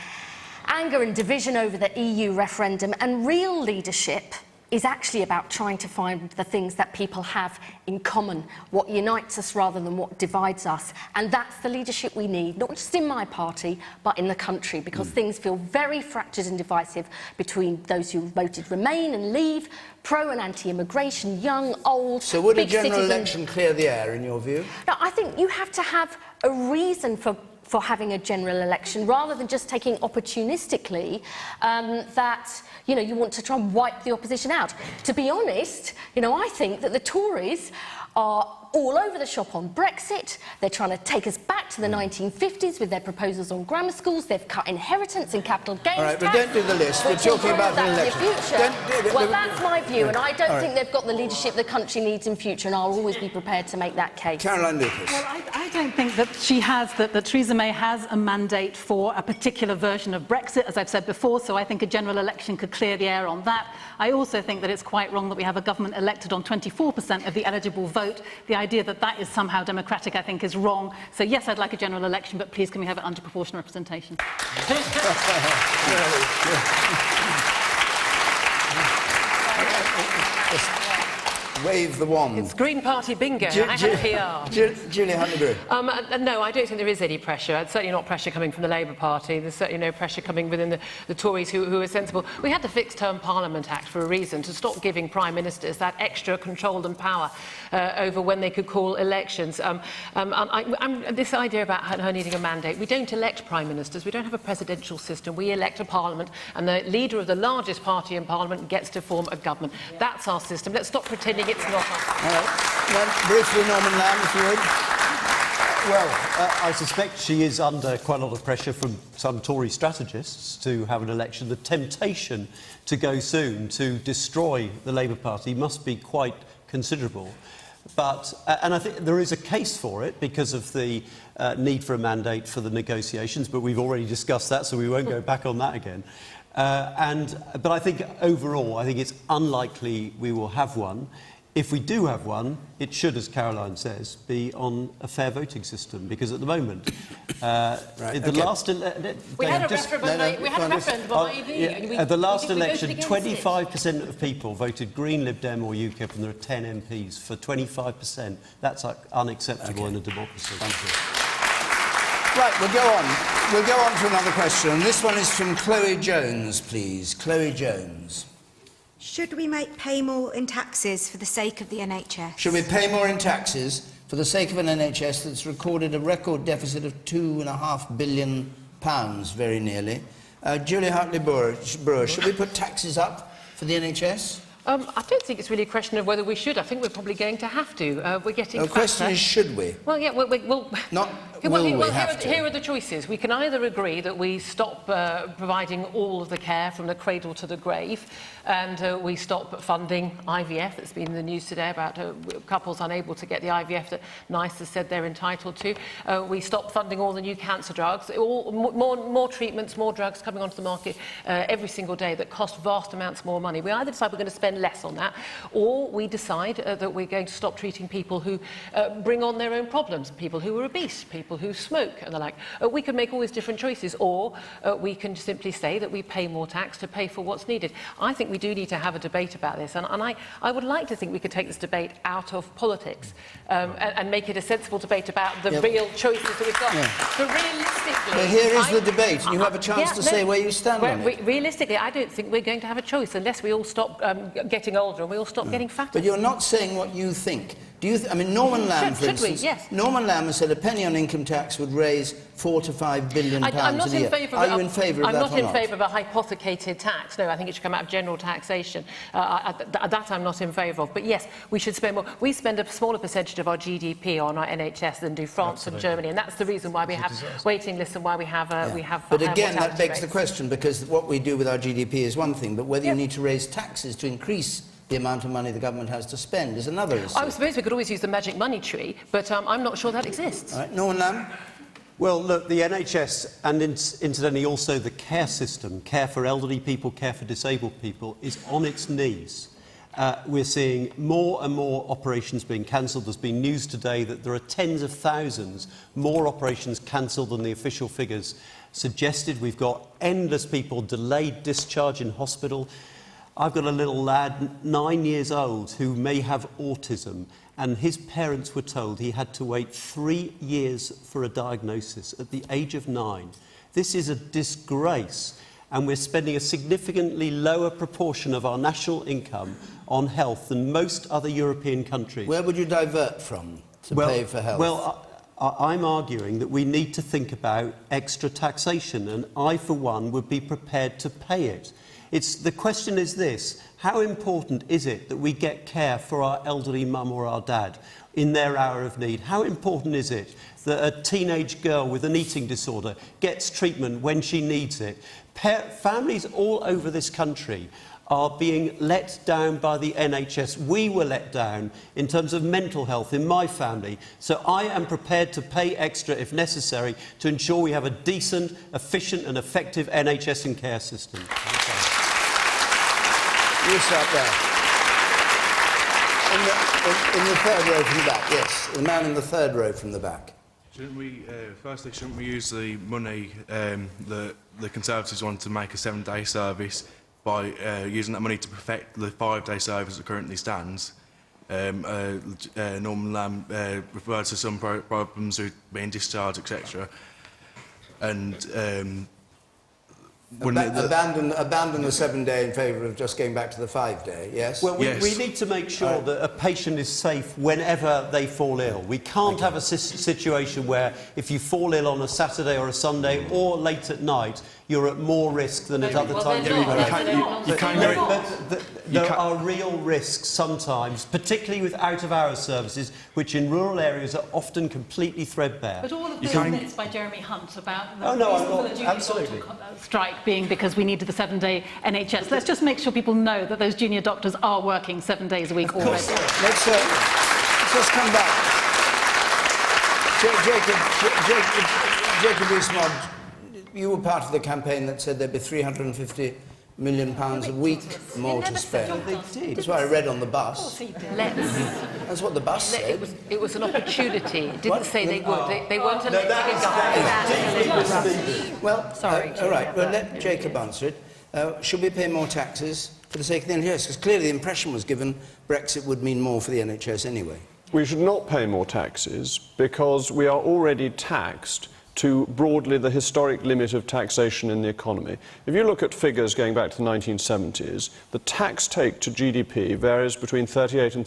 anger and division over the EU referendum and real leadership is actually about trying to find the things that people have in common, what unites us rather than what divides us. And that's the leadership we need, not just in my party, but in the country, because things feel very fractured and divisive between those who voted Remain and Leave, pro and anti-immigration, young, old, So would a big general citizen. election clear the air, in your view? No, I think you have to have a reason for having a general election, rather than just taking opportunistically that, you know, you want to try and wipe the opposition out. To be honest, you know, I think that the Tories are all over the shop on Brexit. They're trying to take us back to the 1950s with their proposals on grammar schools. They've cut inheritance and capital gains All right, but tax, don't do the list. We're which will talking bring about us an back to election. the future. Well, that's my view, and I don't All think right. they've got the leadership the country needs in future, and I'll always be prepared to make that case. Caroline Lucas. Well, I don't think that she has, that Theresa May has a mandate for a particular version of Brexit, as I've said before, so I think a general election could clear the air on that. I also think that it's quite wrong that we have a government elected on 24% of the eligible vote. The idea that that is somehow democratic, I think, is wrong. So yes, I'd like a general election, but please can we have it under proportional representation? Wave the wand. It's Green Party bingo. I have PR. Julia Hartley-Brewer. No, I don't think there is any pressure. It's certainly not pressure coming from the Labour Party. There's certainly no pressure coming within the Tories who are sensible. We had the Fixed Term Parliament Act for a reason, to stop giving Prime Ministers that extra control and power over when they could call elections. This idea about her needing a mandate, we don't elect Prime Ministers. We don't have a presidential system. We elect a Parliament, and the leader of the largest party in Parliament gets to form a government. That's our system. Let's stop pretending it's not us. All right. Well, briefly, Norman Lamb, if you would. I suspect she is under quite a lot of pressure from some Tory strategists to have an election. The temptation to go soon to destroy the Labour Party must be quite considerable. But, and I think there is a case for it because of the need for a mandate for the negotiations, but we've already discussed that, so we won't go back on that again. But I think overall, I think it's unlikely we will have one. If we do have one, it should, as Caroline says, be on a fair voting system, because at the moment, the last election, the last election, 25% of people voted Green, Lib Dem or UKIP, and there are 10 MPs for 25%. That's unacceptable in a democracy. Thank you. Right, we'll go on. We'll go on to another question, and this one is from Chloe Jones, please. Chloe Jones. Should we pay more in taxes for the sake of the NHS? Should we pay more in taxes for the sake of an NHS that's recorded a record deficit of £2.5 billion, very nearly? Julia Hartley-Brewer, should we put taxes up for the NHS? I don't think it's really a question of whether we should. I think we're probably going to have to. We're getting fatter. The question is, should we? Well, yeah, well not will we have to. Here are the choices. We can either agree that we stop providing all of the care from the cradle to the grave, and we stop funding IVF. That's been in the news today about couples unable to get the IVF that NICE has said they're entitled to. We stop funding all the new cancer drugs. More treatments, more drugs coming onto the market every single day that cost vast amounts more money. We either decide we're going to spend less on that, or we decide that we're going to stop treating people who bring on their own problems, people who are obese, people who smoke and the like. We can make all these different choices, or we can simply say that we pay more tax to pay for what's needed. I think we do need to have a debate about this, and I would like to think we could take this debate out of politics and make it a sensible debate about the real choices that we've got. But realistically... But here is the debate, and you have a chance to say where you stand on it. Realistically, I don't think we're going to have a choice unless we all stop getting older and we all stop getting fatter. But you're not saying what you think. Do you? I mean, Norman Lamb, for instance. Yes. Norman Lamb has said a penny on income tax would raise £4 to £5 billion a year. Are you in favour of that or not? I'm not in favour of a hypothecated tax. No, I think it should come out of general taxation. That I'm not in favour of. But yes, we should spend more. We spend a smaller percentage of our GDP on our NHS than do France and Germany, and that's the reason why we have waiting lists and why we have But again, that begs the question, because what we do with our GDP is one thing, but whether you need to raise taxes to increase the amount of money the government has to spend is another issue. I suppose we could always use the magic money tree, but I'm not sure that exists. All right, Norman Lamb? Well, look, the NHS and incidentally also the care system, care for elderly people, care for disabled people, is on its knees. We're seeing more and more operations being cancelled. There's been news today that there are tens of thousands more operations cancelled than the official figures suggested. We've got endless people delayed discharge in hospital. I've got a little lad, 9 years old, who may have autism, and his parents were told he had to wait 3 years for a diagnosis at the age of 9. This is a disgrace, and we're spending a significantly lower proportion of our national income on health than most other European countries. Where would you divert from to pay for health? Well, I'm arguing that we need to think about extra taxation, and I, for one, would be prepared to pay it. The question is this: how important is it that we get care for our elderly mum or our dad in their hour of need? How important is it that a teenage girl with an eating disorder gets treatment when she needs it? Families all over this country are being let down by the NHS. We were let down in terms of mental health in my family. So I am prepared to pay extra if necessary to ensure we have a decent, efficient and effective NHS and care system. You start there. In the third row from the back, yes. The man in the third row from the back. Shouldn't we use the money that the Conservatives want to make a 7-day service by using that money to perfect the 5-day service that currently stands? Norman Lamb referred to some problems with being discharged, etc. And abandon the 7-day in favour of just going back to the 5-day, yes? Well, we need to make sure that a patient is safe whenever they fall ill. We can't have a situation where if you fall ill on a Saturday or a Sunday or late at night, you're at more risk than at other times. There are real risks sometimes, particularly with out-of-hours services, which in rural areas are often completely threadbare. But all of those minutes by Jeremy Hunt about the no, reason for the junior absolutely. doctor strike being because we needed the 7-day NHS. Let's just make sure people know that those junior doctors are working 7 days a week already. Let's just come back. Jacob Rees-Mogg, you were part of the campaign that said there'd be £350 million a week more to spend. That's what I read on the bus. That's what the bus said. It was an opportunity. It didn't say they would. They weren't No, elected. Well, sorry. All right. Well, let Jacob answer it. Should we pay more taxes for the sake of the NHS? Because clearly the impression was given Brexit would mean more for the NHS anyway. We should not pay more taxes because we are already taxed to broadly the historic limit of taxation in the economy. If you look at figures going back to the 1970s, the tax take to GDP varies between 34 and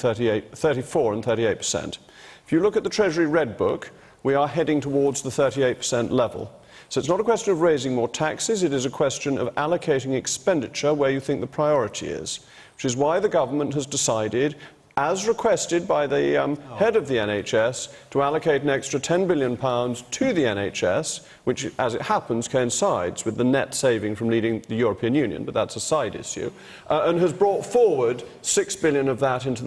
38%. If you look at the Treasury Red Book, we are heading towards the 38% level. So it's not a question of raising more taxes, it is a question of allocating expenditure where you think the priority is, which is why the government has decided, as requested by the head of the NHS, to allocate an extra £10 billion to the NHS, which, as it happens, coincides with the net saving from leaving the European Union, but that's a side issue, and has brought forward £6 billion of that into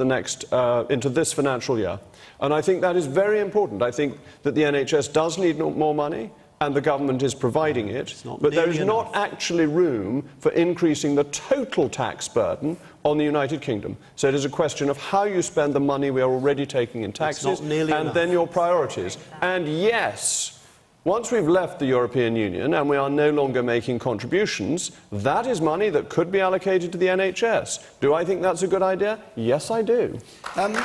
this financial year. And I think that is very important. I think that the NHS does need more money, and the government is providing it, but there is not actually room for increasing the total tax burden on the United Kingdom. So it is a question of how you spend the money we are already taking in taxes, and then your priorities. And yes, once we've left the European Union and we are no longer making contributions, that is money that could be allocated to the NHS. Do I think that's a good idea? Yes, I do. Liz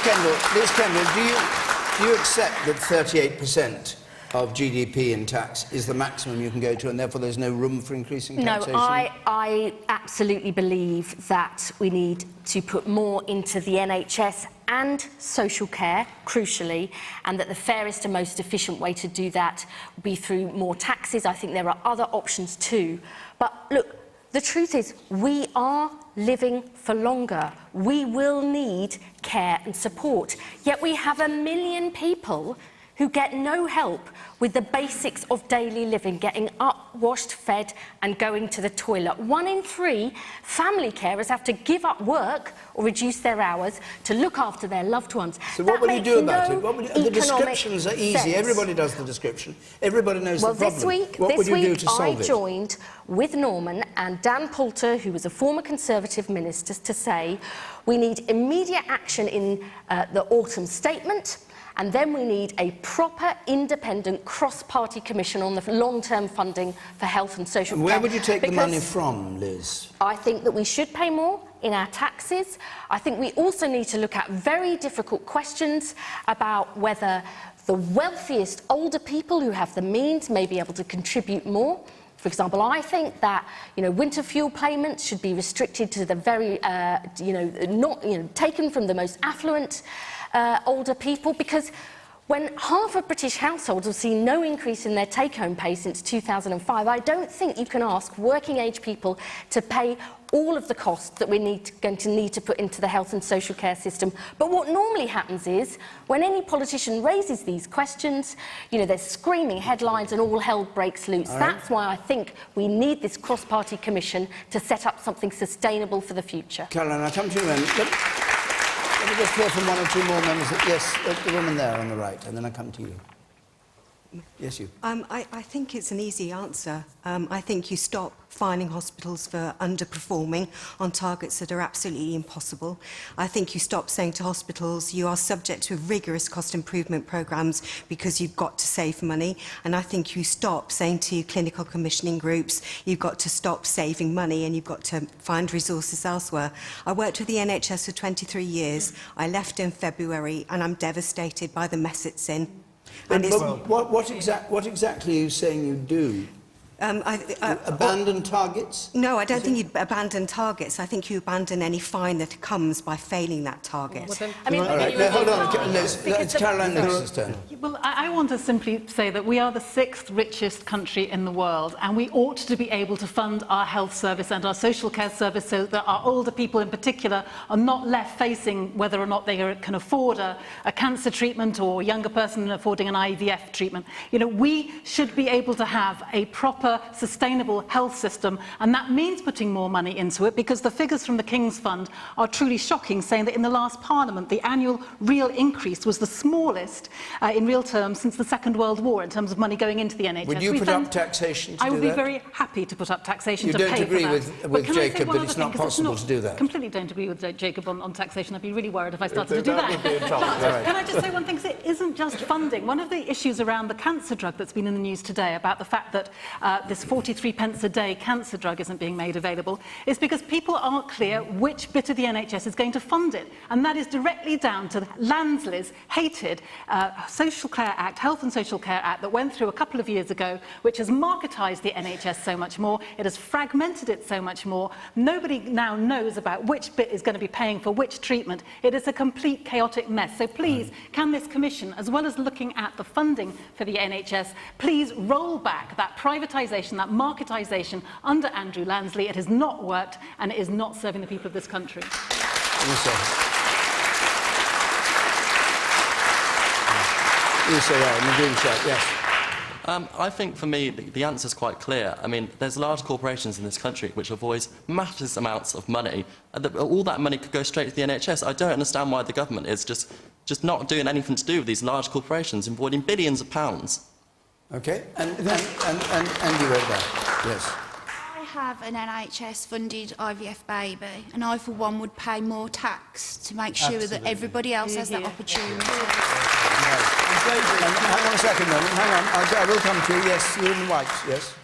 Kendall, do you accept that 38% of GDP in tax is the maximum you can go to, and therefore there's no room for increasing taxation? No, I absolutely believe that we need to put more into the NHS and social care, crucially, and that the fairest and most efficient way to do that would be through more taxes. I think there are other options too. But look, the truth is, we are living for longer. We will need care and support. Yet we have 1 million people who get no help with the basics of daily living, getting up, washed, fed and going to the toilet. 1 in 3 family carers have to give up work or reduce their hours to look after their loved ones. So what will you do about it? The descriptions are easy. Sense. Everybody does the description. Everybody knows the problem. This week I joined with Norman and Dan Poulter, who was a former Conservative minister, to say we need immediate action in the autumn statement. And then we need a proper, independent, cross-party commission on the long-term funding for health and social care. Where would you take the money from, Liz? I think that we should pay more in our taxes. I think we also need to look at very difficult questions about whether the wealthiest older people who have the means may be able to contribute more. For example, I think that winter fuel payments should be restricted to the very, taken from the most affluent older people, because when half of British households have seen no increase in their take-home pay since 2005, I don't think you can ask working-age people to pay all of the costs that we're going to need to put into the health and social care system. But what normally happens is, when any politician raises these questions, there's screaming headlines and all hell breaks loose. That's why I think we need this cross-party commission to set up something sustainable for the future. Caroline, I'll come to you then. Let me just hear from 1 or 2 more members. Yes, the woman there on the right, and then I come to you. Yes, you. I think it's an easy answer. I think you stop fining hospitals for underperforming on targets that are absolutely impossible. I think you stop saying to hospitals you are subject to rigorous cost improvement programmes because you've got to save money. And I think you stop saying to clinical commissioning groups you've got to stop saving money and you've got to find resources elsewhere. I worked with the NHS for 23 years. I left in February and I'm devastated by the mess it's in. But what exactly are you saying you do? Abandon targets? No, I don't think you'd abandon targets. I think you abandon any fine that comes by failing that target. All right, hold on. It's Caroline Lewis's turn. Well, I want to simply say that we are the 6th richest country in the world, and we ought to be able to fund our health service and our social care service so that our older people in particular are not left facing whether or not they can afford a cancer treatment or a younger person affording an IVF treatment. You know, we should be able to have a proper, sustainable health system, and that means putting more money into it, because the figures from the King's Fund are truly shocking, saying that in the last Parliament the annual real increase was the smallest in real terms since the Second World War in terms of money going into the NHS. Would you put up taxation to do that? I would be very happy to put up taxation you to pay don't agree for that. with Jacob that it's not possible to do that? Completely don't agree with Jacob on taxation. I'd be really worried if I started to do that. Can I just say one thing? Because it isn't just funding. One of the issues around the cancer drug that's been in the news today about the fact that this 43 pence a day cancer drug isn't being made available is because people aren't clear which bit of the NHS is going to fund it. And that is directly down to Lansley's hated Social Care Act, Health and Social Care Act, that went through a couple of years ago, which has marketised the NHS so much more. It has fragmented it so much more. Nobody now knows about which bit is going to be paying for which treatment. It is a complete chaotic mess. So please, can this Commission, as well as looking at the funding for the NHS, please roll back that privatisation, that marketisation under Andrew Lansley. It has not worked, and it is not serving the people of this country. I think for me the answer is quite clear. I mean, there's large corporations in this country which avoid massive amounts of money. All that money could go straight to the NHS. I don't understand why the government is just not doing anything to do with these large corporations, avoiding billions of pounds. Okay, and you wrote that. Yes. I have an NHS-funded IVF baby, and I, for one, would pay more tax to make sure that everybody else has that opportunity. Hang on a second, moment. Hang on. I will come to you. Yes, you in the white. Yes.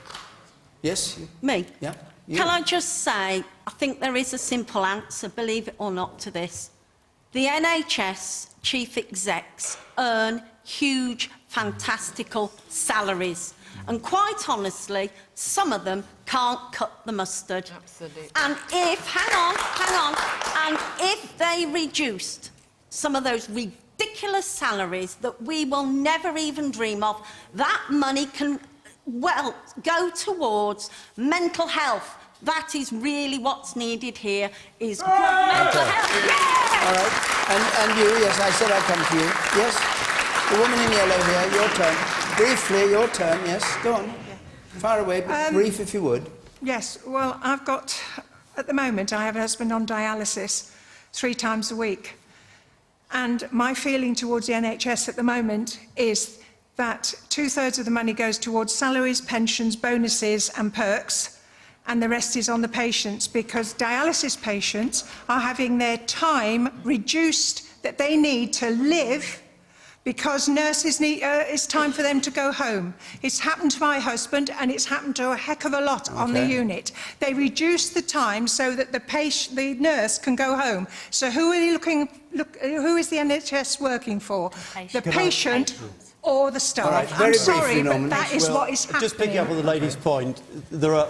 Yes. Me? Yeah. You. Can I just say, I think there is a simple answer, believe it or not, to this. The NHS chief execs earn huge, fantastical salaries. And quite honestly, some of them can't cut the mustard. Absolutely. And hang on, and if they reduced some of those ridiculous salaries that we will never even dream of, that money can, well, go towards mental health. That is really what's needed here, is good mental health. Yeah! All right. And you, yes, I said I'd come to you. Yes? The woman in yellow here, your turn. Briefly, your turn, yes. Go on. Far away, but brief if you would. Yes, well, I've got, at the moment, I have a husband on dialysis 3 times a week. And my feeling towards the NHS at the moment is that 2/3 of the money goes towards salaries, pensions, bonuses and perks, and the rest is on the patients, because dialysis patients are having their time reduced that they need to live, because nurses need, it's time for them to go home. It's happened to my husband, and it's happened to a heck of a lot on the unit. They reduce the time so that the nurse can go home. So who is the NHS working for? The patient or the staff. Right, I'm sorry, but that is what is happening. Just picking up on the lady's point,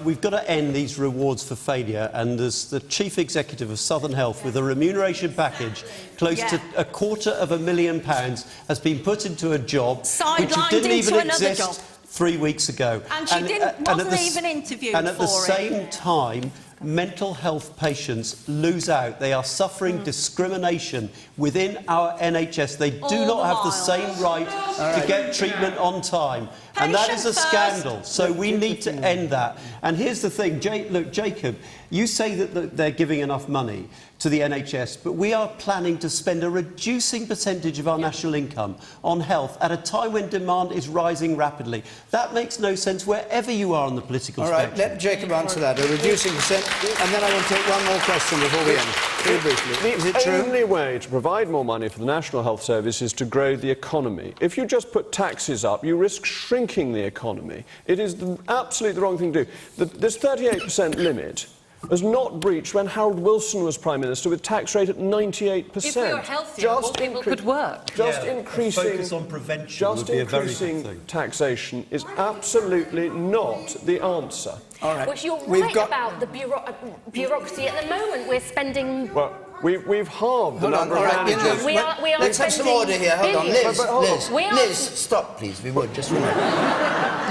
we've got to end these rewards for failure, and as the Chief Executive of Southern Health, with a remuneration package close to £250,000, has been put into a job which didn't even exist 3 weeks ago. And she wasn't even interviewed for it. And at the same time, mental health patients lose out. They are suffering discrimination within our NHS. They do not have the same right to get treatment on time. And that is a scandal. So we need to end that. And here's the thing. Look, Jacob, you say that they're giving enough money to the NHS, but we are planning to spend a reducing percentage of our national income on health at a time when demand is rising rapidly. That makes no sense wherever you are on the political spectrum. All right, let Jacob answer that. A reducing percent, and then I want to take one more question before we end. Very briefly. Is it true? The only way to provide more money for the National Health Service is to grow the economy. If you just put taxes up, you risk shrinking the economy. It is absolutely the wrong thing to do. This 38% limit was not breached when Harold Wilson was Prime Minister with tax rate at 98%. If we were healthier, more people could work. Just Yeah, increasing, focus on prevention would be a very good thing. Taxation is absolutely not the answer. All right. Well, you're right about the bureaucracy. At the moment, we're spending... Well, we've halved the number of managers. We are Let's have some order here. Hold on, billions. Liz, stop, please. We would, just remember.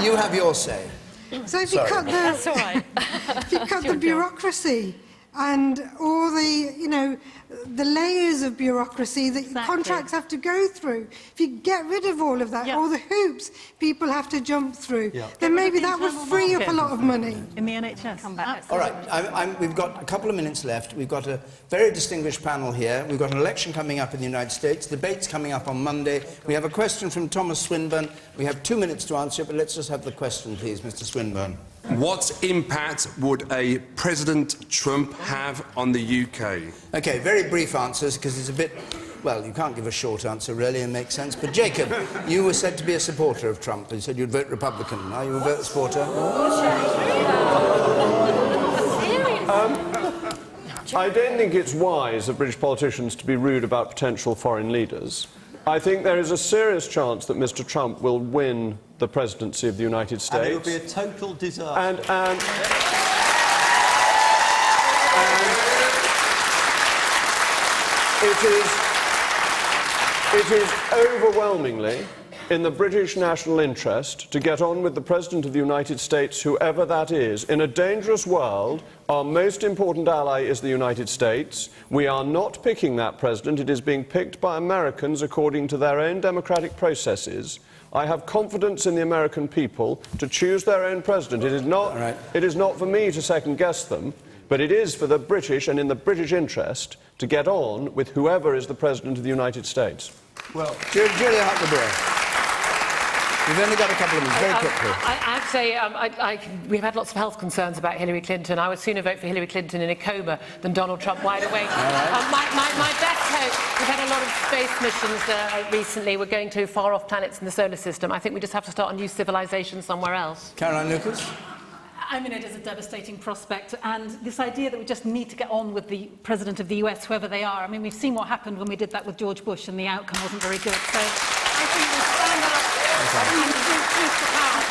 You have your say. So if you cut the, That's all right. if you cut the bureaucracy and all the, you know, the layers of bureaucracy that contracts have to go through, if you get rid of all of that, all the hoops people have to jump through, then maybe that would free up a lot of money. In the NHS. All right, we've got a couple of minutes left. We've got a very distinguished panel here. We've got an election coming up in the United States. Debate's coming up on Monday. We have a question from Thomas Swinburne. We have 2 minutes to answer it, but let's just have the question, please, Mr. Swinburne. What impact would a President Trump have on the UK? OK, very brief answers, because it's a bit... Well, you can't give a short answer, really, and make sense. But, Jacob, you were said to be a supporter of Trump. You said you'd vote Republican. Are you a vote supporter? I don't think it's wise of British politicians to be rude about potential foreign leaders. I think there is a serious chance that Mr. Trump will win the presidency of the United States. And it will be a total disaster. And it is overwhelmingly in the British national interest to get on with the President of the United States, whoever that is. In a dangerous world, our most important ally is the United States. We are not picking that president. It is being picked by Americans according to their own democratic processes. I have confidence in the American people to choose their own president. It is not for me to second-guess them, but it is for the British and in the British interest to get on with whoever is the President of the United States. Well, Julia Hartley-Brewer. We've only got a couple of minutes, very quickly. I have to say, we've had lots of health concerns about Hillary Clinton. I would sooner vote for Hillary Clinton in a coma than Donald Trump wide awake. My best hope, we've had a lot of space missions recently. We're going to far-off planets in the solar system. I think we just have to start a new civilization somewhere else. Caroline Lucas? I mean, it is a devastating prospect, and this idea that we just need to get on with the President of the US, whoever they are. I mean, we've seen what happened when we did that with George Bush, and the outcome wasn't very good. So I think we stand up and choose the power.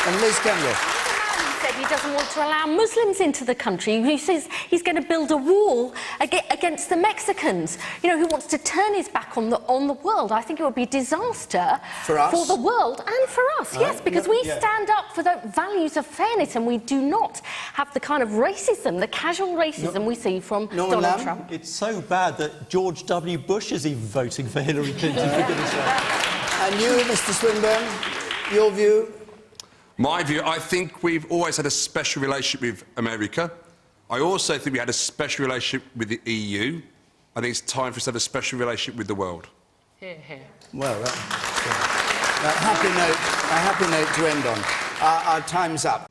And Liz Kendall. He said he doesn't want to allow Muslims into the country. He says he's going to build a wall against the Mexicans, you know, who wants to turn his back on the world. I think it would be a disaster for the world and for us, yes, because we stand up for the values of fairness, and we do not have the kind of racism, the casual racism we see from Donald Trump. It's so bad that George W. Bush is even voting for Hillary Clinton, for goodness sake. And you, Mr. Swinburne, your view? My view, I think we've always had a special relationship with America. I also think we had a special relationship with the EU. I think it's time for us to have a special relationship with the world. Hear, hear. Well, a happy note to end on. Our time's up.